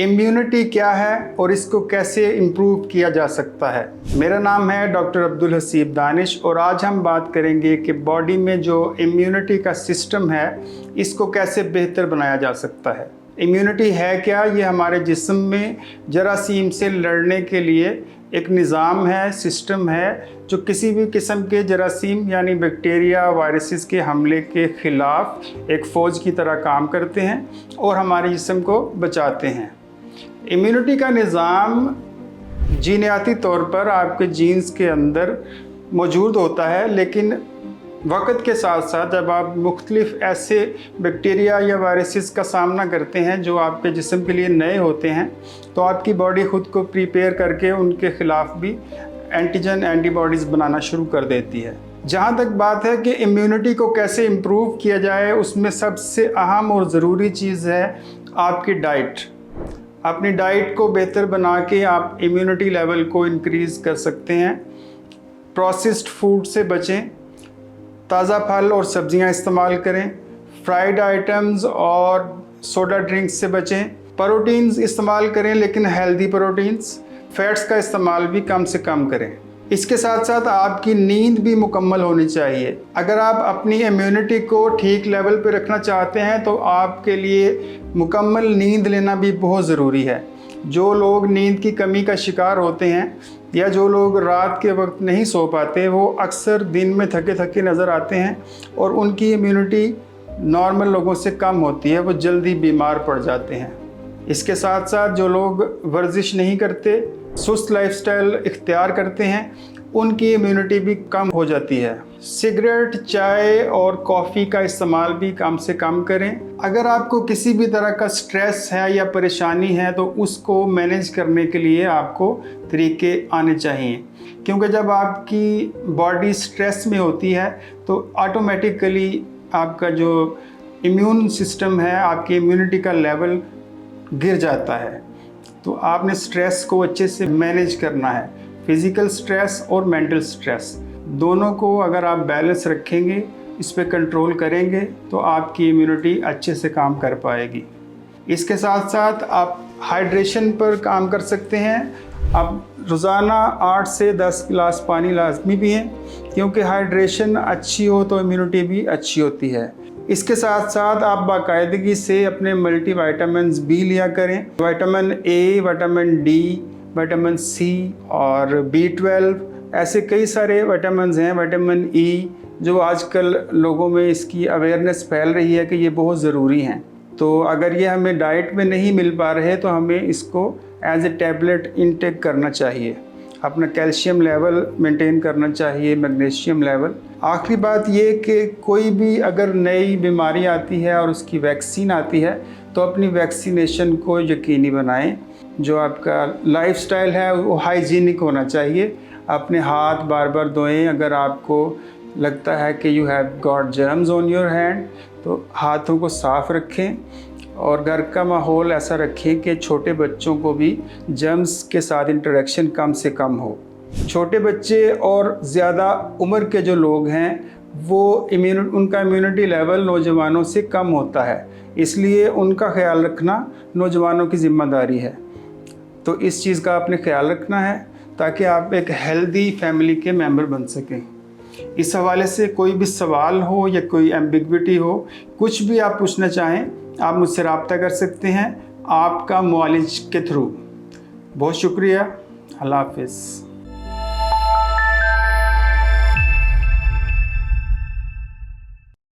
Immunity क्या है और इसको कैसे इम्प्रूव किया जा सकता है। मेरा नाम है डॉक्टर अब्दुल हसीब दानिश और आज हम बात करेंगे कि बॉडी में जो इम्यूनिटी का सिस्टम है इसको कैसे बेहतर बनाया जा सकता है। इम्यूनिटी है क्या? ये हमारे जिस्म में जरासीम से लड़ने के लिए एक निज़ाम है, सिस्टम है जो किसी भी किस्म के जरासीम यानी बैक्टीरिया वायरसेस के हमले के ख़िलाफ़ एक फ़ौज की तरह काम करते हैं और हमारे जिस्म को बचाते हैं। इम्यूनिटी का निज़ाम जीनियाती तौर पर आपके जीन्स के अंदर मौजूद होता है, लेकिन वक्त के साथ साथ जब आप मुख्तलिफ ऐसे बैक्टीरिया या वायरसेस का सामना करते हैं जो आपके जिस्म के लिए नए होते हैं, तो आपकी बॉडी ख़ुद को प्रिपेयर करके उनके ख़िलाफ़ भी एंटीजन एंटीबॉडीज़ बनाना शुरू कर देती है। जहाँ तक बात है कि इम्यूनिटी को कैसे इम्प्रूव किया जाए, उसमें सबसे अहम और ज़रूरी चीज़ है आपकी डाइट। अपनी डाइट को बेहतर बना के आप इम्यूनिटी लेवल को इंक्रीज़ कर सकते हैं। प्रोसेस्ड फूड से बचें, ताज़ा फल और सब्जियां इस्तेमाल करें, फ्राइड आइटम्स और सोडा ड्रिंक्स से बचें, प्रोटीन्स इस्तेमाल करें लेकिन हेल्दी प्रोटीन्स, फैट्स का इस्तेमाल भी कम से कम करें। इसके साथ साथ आपकी नींद भी मुकम्मल होनी चाहिए। अगर आप अपनी इम्यूनिटी को ठीक लेवल पे रखना चाहते हैं तो आपके लिए मुकम्मल नींद लेना भी बहुत ज़रूरी है। जो लोग नींद की कमी का शिकार होते हैं या जो लोग रात के वक्त नहीं सो पाते, वो अक्सर दिन में थके थके नज़र आते हैं और उनकी इम्यूनिटी नॉर्मल लोगों से कम होती है, वो जल्दी बीमार पड़ जाते हैं। इसके साथ साथ जो लोग वर्जिश नहीं करते, सुस्त लाइफस्टाइल इख्तियार करते हैं, उनकी इम्यूनिटी भी कम हो जाती है। सिगरेट, चाय और कॉफ़ी का इस्तेमाल भी कम से कम करें। अगर आपको किसी भी तरह का स्ट्रेस है या परेशानी है तो उसको मैनेज करने के लिए आपको तरीके आने चाहिए, क्योंकि जब आपकी बॉडी स्ट्रेस में होती है तो ऑटोमेटिकली आपका जो इम्यून सिस्टम है, आपकी इम्यूनिटी का लेवल गिर जाता है। तो आपने स्ट्रेस को अच्छे से मैनेज करना है। फिज़िकल स्ट्रेस और मेंटल स्ट्रेस दोनों को अगर आप बैलेंस रखेंगे, इस पे कंट्रोल करेंगे, तो आपकी इम्यूनिटी अच्छे से काम कर पाएगी। इसके साथ साथ आप हाइड्रेशन पर काम कर सकते हैं। आप रोज़ाना 8 से 10 गिलास पानी लाजमी पिएं, क्योंकि हाइड्रेशन अच्छी हो तो इम्यूनिटी भी अच्छी होती है। इसके साथ साथ आप बाकायदगी से अपने मल्टी वाइटामिन भी लिया करें। Vitamin A, vitamin D, vitamin C और B12, ऐसे कई सारे विटामिन हैं, विटामिन ई, जो आजकल लोगों में इसकी अवेयरनेस फैल रही है कि ये बहुत ज़रूरी हैं। तो अगर ये हमें डाइट में नहीं मिल पा रहे तो हमें इसको एज ए टैबलेट इनटेक करना चाहिए। अपना कैल्शियम लेवल मेंटेन करना चाहिए, मैग्नीशियम लेवल। आखिरी बात ये कि कोई भी अगर नई बीमारी आती है और उसकी वैक्सीन आती है तो अपनी वैक्सीनेशन को यकीनी बनाएं। जो आपका लाइफस्टाइल है वो हाइजीनिक होना चाहिए। अपने हाथ बार बार धोएं। अगर आपको लगता है कि you have got germs on your hand तो हाथों को साफ़ रखें और घर का माहौल ऐसा रखें कि छोटे बच्चों को भी जर्म्स के साथ इंटरेक्शन कम से कम हो। छोटे बच्चे और ज़्यादा उम्र के जो लोग हैं वो उनका इम्यूनिटी लेवल नौजवानों से कम होता है, इसलिए उनका ख्याल रखना नौजवानों की ज़िम्मेदारी है। तो इस चीज़ का आपने ख्याल रखना है ताकि आप एक हेल्दी फैमिली के मेंबर बन सकें। इस हवाले से कोई भी सवाल हो या कोई एम्बिग्विटी हो, कुछ भी आप पूछना चाहें, आप मुझसे रब्ता कर सकते हैं आपका मुआलिज के थ्रू। बहुत शुक्रिया। अल्लाह हाफ़िज़।